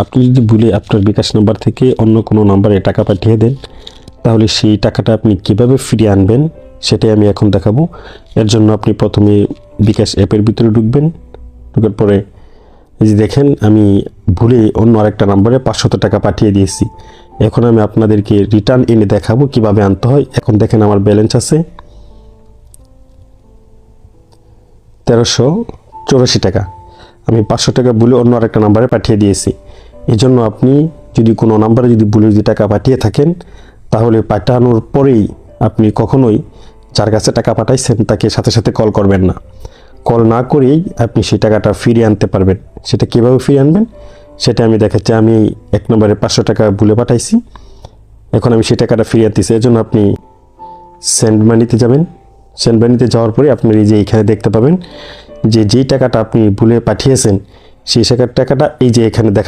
আপনি যদি ভুলে আপনার বিকাশ নাম্বার থেকে অন্য কোনো নাম্বারে টাকা পাঠিয়ে দেন, তাহলে সেই টাকাটা আপনি কিভাবে ফিরিয়ে আনবেন সেটাই আমি এখন দেখাবো। এর জন্য আপনি প্রথমে বিকাশ অ্যাপের ভিতরে ঢুকবেন। ঢুকার পরে এই যে দেখেন আমি ভুলে অন্য আরেকটা নাম্বারে 500 টাকা পাঠিয়ে দিয়েছি। এখন আমি আপনাদেরকে রিটার্ন এনে দেখাবো কিভাবে আনতে হয়। এখন দেখেন আমার ব্যালেন্স আছে 1384 টাকা। আমি 500 টাকা ভুলে অন্য আরেকটা নাম্বারে পাঠিয়ে দিয়েছি। এই জন্য আপনি যদি কোনো নাম্বারে যদি ভুলে যদি টাকা পাঠিয়ে থাকেন, তাহলে পাঠানোর পরেই আপনি কখনোই যার কাছে টাকা পাঠাইছেন তাকে সাথে সাথে কল করবেন না। কল না করেই আপনি সেই টাকাটা ফিরিয়ে আনতে পারবেন। সেটা কীভাবে ফিরিয়ে আনবেন সেটা আমি দেখাচ্ছি। আমি এক নম্বরে 500 টাকা ভুলে পাঠাইছি, এখন আমি সেই টাকাটা ফিরিয়ে আনতেছি। এর জন্য আপনি সেন্ড মানিতে যাবেন। সেন্ড মানিতে যাওয়ার পরে আপনি এই যে এখানে দেখতে পাবেন যে যেই টাকাটা আপনি ভুলে পাঠিয়েছেন সেই টাকাটা এই যে এখানে দেখা